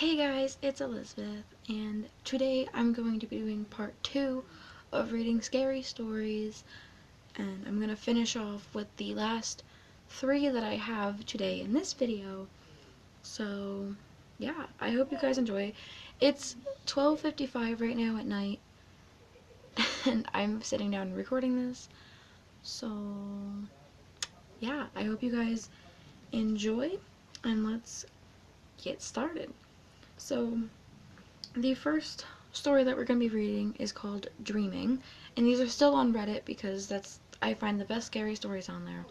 Hey guys, it's Elizabeth, and today I'm going to be doing part 2 of reading scary stories, and I'm going to finish off with the last 3 that I have today in this video. So, yeah, I hope you guys enjoy. It's 12:55 right now at night, and I'm sitting down and recording this. So, yeah, I hope you guys enjoy, and let's get started. So, the first story that we're going to be reading is called Dreaming, and these are still on Reddit because I find the best scary stories on there.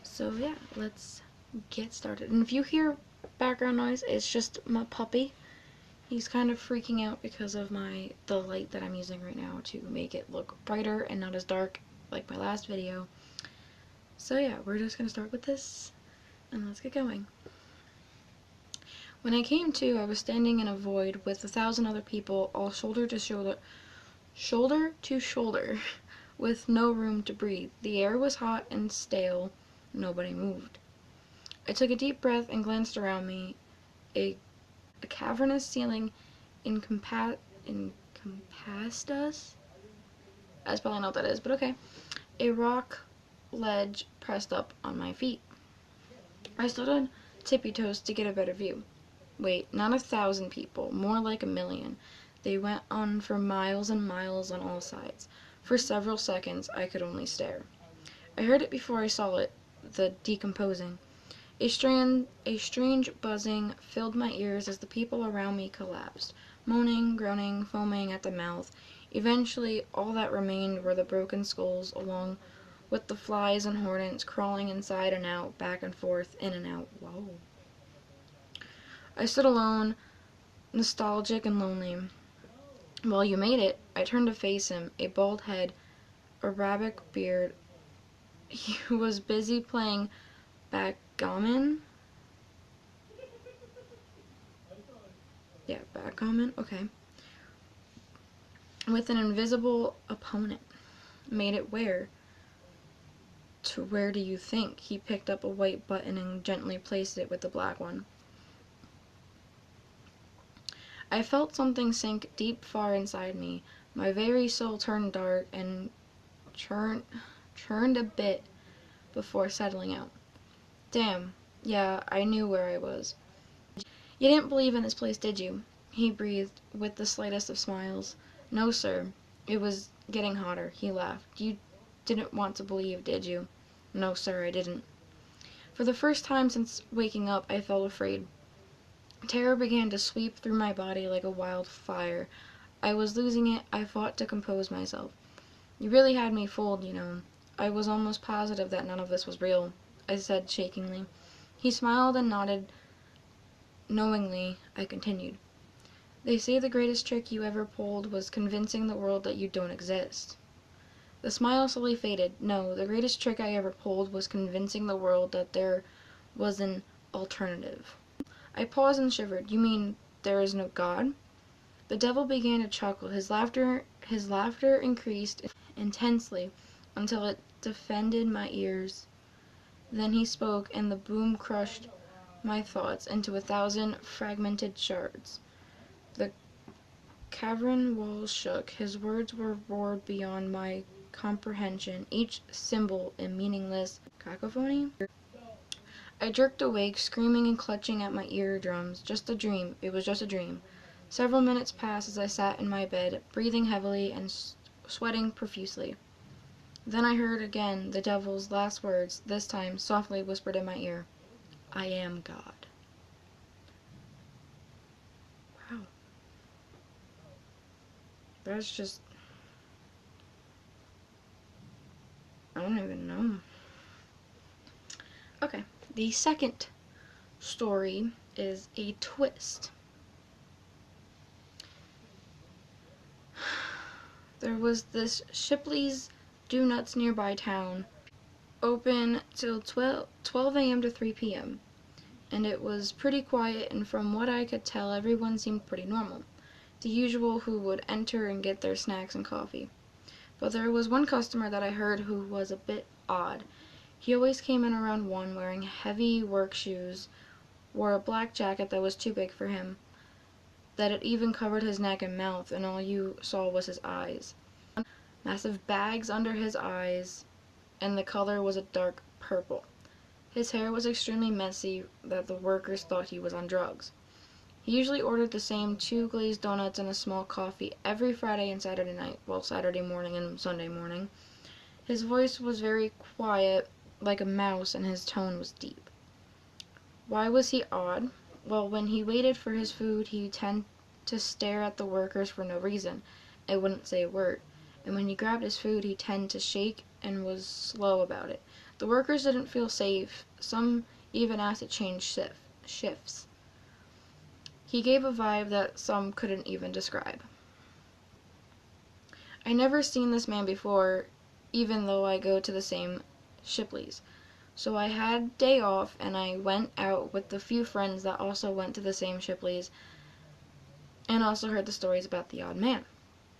So yeah, let's get started. And if you hear background noise, it's just my puppy. He's kind of freaking out because of the light that I'm using right now to make it look brighter and not as dark like my last video. So yeah, we're just going to start with this, and let's get going. When I came to, I was standing in a void with 1,000 other people, all shoulder to shoulder, with no room to breathe. The air was hot and stale. Nobody moved. I took a deep breath and glanced around me. A cavernous ceiling encompassed us. I probably know what that is, but okay. A rock ledge pressed up on my feet. I stood on tippy toes to get a better view. Wait, not 1,000 people, more like 1,000,000. They went on for miles and miles on all sides. For several seconds, I could only stare. I heard it before I saw it, the decomposing. A strange buzzing filled my ears as the people around me collapsed, moaning, groaning, foaming at the mouth. Eventually, all that remained were the broken skulls, along with the flies and hornets crawling inside and out, back and forth, in and out. Whoa. I stood alone, nostalgic and lonely. Well, you made it. I turned to face him, a bald head, a rabbit beard. He was busy playing backgammon. Yeah, backgammon, okay. With an invisible opponent. Made it where? To where do you think? He picked up a white button and gently placed it with the black one. I felt something sink deep far inside me. My very soul turned dark and churned a bit before settling out. Damn, yeah, I knew where I was. You didn't believe in this place, did you? He breathed, with the slightest of smiles. No, sir. It was getting hotter. He laughed. You didn't want to believe, did you? No, sir, I didn't. For the first time since waking up, I felt afraid. Terror began to sweep through my body like a wildfire. I was losing it. I fought to compose myself. You really had me fooled, you know. I was almost positive that none of this was real, I said shakingly. He smiled and nodded knowingly. I continued. They say the greatest trick you ever pulled was convincing the world that you don't exist. The smile slowly faded. No, the greatest trick I ever pulled was convincing the world that there was an alternative. I paused and shivered. You mean there is no God? The devil began to chuckle. His laughter increased intensely until it deafened my ears. Then he spoke, and the boom crushed my thoughts into 1,000 fragmented shards. The cavern walls shook. His words were roared beyond my comprehension, each symbol a meaningless cacophony. I jerked awake, screaming and clutching at my eardrums. Just a dream. It was just a dream. Several minutes passed as I sat in my bed, breathing heavily and sweating profusely. Then I heard again the devil's last words, this time softly whispered in my ear. I am God. Wow. That's just... I don't even know. Okay, the second story is a twist. There was this Shipley's Donuts nearby town, open till 12 a.m. to 3 p.m. And it was pretty quiet, and from what I could tell, everyone seemed pretty normal. The usual who would enter and get their snacks and coffee. But there was one customer that I heard who was a bit odd. He always came in around 1 wearing heavy work shoes, wore a black jacket that was too big for him, that it even covered his neck and mouth, and all you saw was his eyes. Massive bags under his eyes, and the color was a dark purple. His hair was extremely messy that the workers thought he was on drugs. He usually ordered the same 2 glazed donuts and a small coffee every Friday and Saturday night, well, Saturday morning and Sunday morning. His voice was very quiet, like a mouse, and his tone was deep. Why was he odd? Well, when he waited for his food, he tended to stare at the workers for no reason, and wouldn't say a word. And when he grabbed his food, he tended to shake and was slow about it. The workers didn't feel safe. Some even asked to change shifts. He gave a vibe that some couldn't even describe. I never seen this man before, even though I go to the same Shipley's. So I had day off, and I went out with the few friends that also went to the same Shipley's, and also heard the stories about the odd man.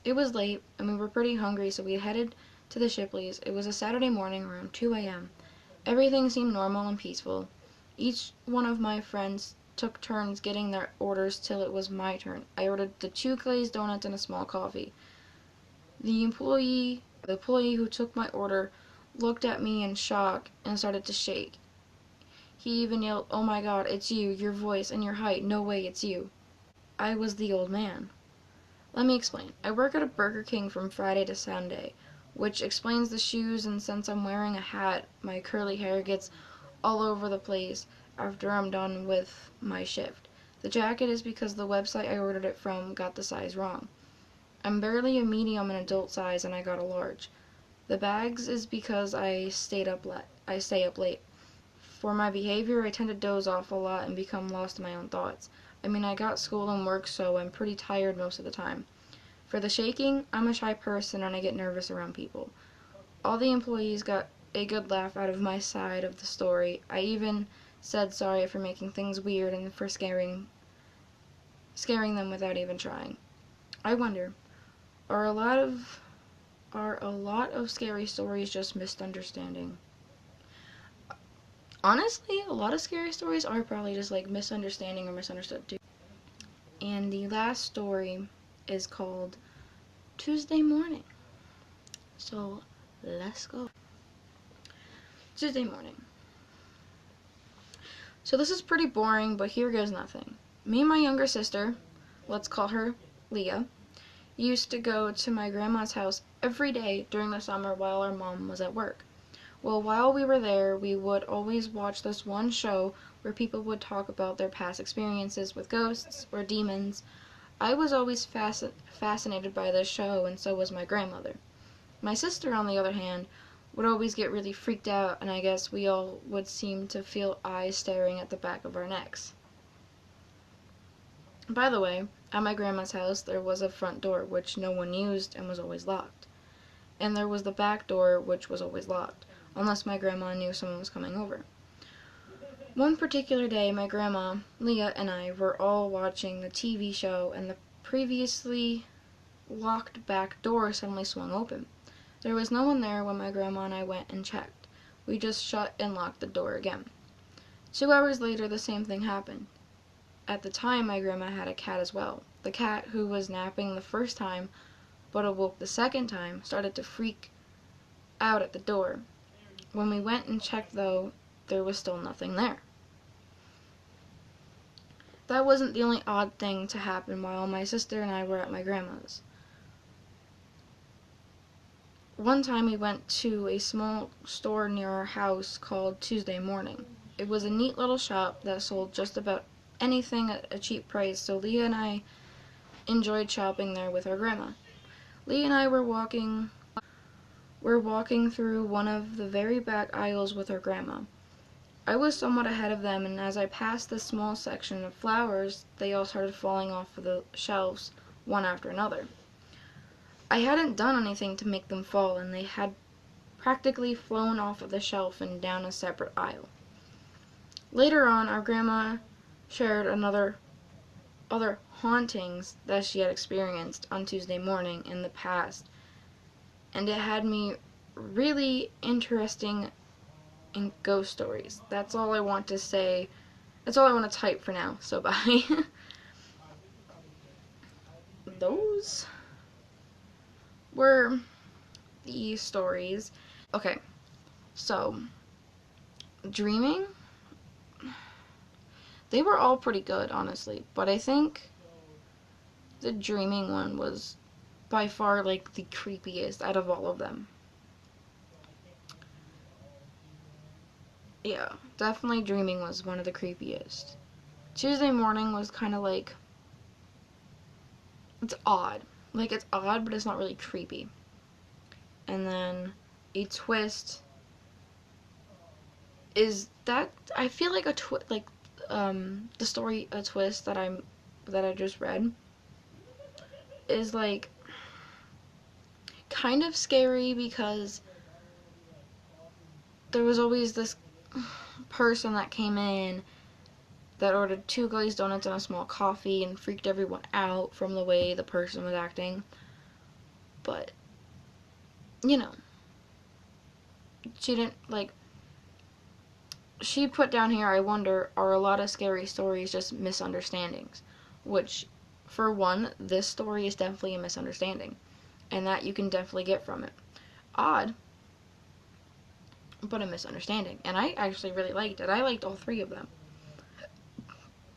It was late, and we were pretty hungry, so we headed to the Shipley's. It was a Saturday morning around 2 a.m. Everything seemed normal and peaceful. Each one of my friends took turns getting their orders till it was my turn. I ordered the 2 glazed donuts and a small coffee. The employee who took my order looked at me in shock and started to shake. He even yelled, "Oh my God, it's you, your voice and your height, no way, it's you." I was the old man. Let me explain. I work at a Burger King from Friday to Sunday, which explains the shoes, and since I'm wearing a hat, my curly hair gets all over the place after I'm done with my shift. The jacket is because the website I ordered it from got the size wrong. I'm barely a medium in adult size, and I got a large. The bags is because I stay up late. For my behavior, I tend to doze off a lot and become lost in my own thoughts. I mean, I got school and work, so I'm pretty tired most of the time. For the shaking, I'm a shy person and I get nervous around people. All the employees got a good laugh out of my side of the story. I even said sorry for making things weird and for scaring them without even trying. I wonder, are a lot of scary stories just misunderstanding? Honestly, a lot of scary stories are probably just like misunderstanding or misunderstood too. And the last story is called Tuesday Morning. So let's go. Tuesday morning. So this is pretty boring, but here goes nothing. Me and my younger sister, let's call her Leah, used to go to my grandma's house every day during the summer while our mom was at work. Well, while we were there, we would always watch this one show where people would talk about their past experiences with ghosts or demons. I was always fascinated by this show, and so was my grandmother. My sister, on the other hand, would always get really freaked out, and I guess we all would seem to feel eyes staring at the back of our necks. By the way, at my grandma's house, there was a front door which no one used and was always locked. And there was the back door which was always locked, unless my grandma knew someone was coming over. One particular day, my grandma, Leah, and I were all watching the TV show, and the previously locked back door suddenly swung open. There was no one there when my grandma and I went and checked. We just shut and locked the door again. 2 hours later, the same thing happened. At the time, my grandma had a cat as well. The cat, who was napping the first time but awoke the second time, started to freak out at the door. When we went and checked, though, there was still nothing there. That wasn't the only odd thing to happen while my sister and I were at my grandma's. One time we went to a small store near our house called Tuesday Morning. It was a neat little shop that sold just about anything at a cheap price, so Leah and I enjoyed shopping there with our grandma. Leah and I were walking through one of the very back aisles with our grandma. I was somewhat ahead of them, and as I passed this small section of flowers, they all started falling off of the shelves, one after another. I hadn't done anything to make them fall, and they had practically flown off of the shelf and down a separate aisle. Later on, our grandma shared other hauntings that she had experienced on Tuesday morning in the past, and it had me really interesting in ghost stories. That's all I want to say. That's all I want to type for now, so bye. those were the stories. Okay, so dreaming, they were all pretty good, honestly, but I think the dreaming one was by far like the creepiest out of all of them. Yeah, definitely dreaming was one of the creepiest. Tuesday morning was kind of like, it's odd. Like, it's odd, but it's not really creepy. And then a twist is that I feel like the story a twist that I just read is like kind of scary because there was always this person that came in that ordered 2 glazed donuts and a small coffee and freaked everyone out from the way the person was acting. But, you know, she didn't, like, she put down here, I wonder, are a lot of scary stories just misunderstandings? Which, for one, this story is definitely a misunderstanding. And that you can definitely get from it. Odd, but a misunderstanding. And I actually really liked it. I liked all 3 of them.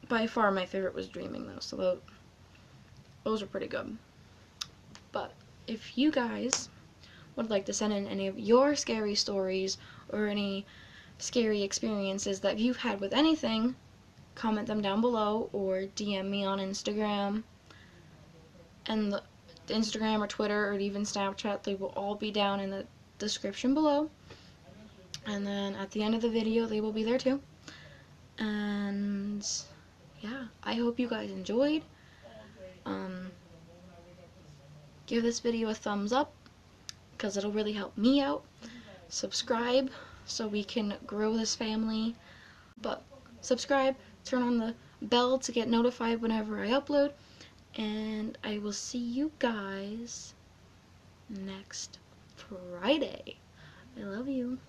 By far, my favorite was Dreaming, though, so those are pretty good. But if you guys would like to send in any of your scary stories or any scary experiences that you've had with anything, comment them down below or DM me on Instagram. And the Instagram or Twitter or even Snapchat, they will all be down in the description below. And then at the end of the video, they will be there too. And yeah, I hope you guys enjoyed. Give this video a thumbs up because it'll really help me out. Subscribe so we can grow this family. But subscribe, turn on the bell to get notified whenever I upload. And I will see you guys next Friday. I love you.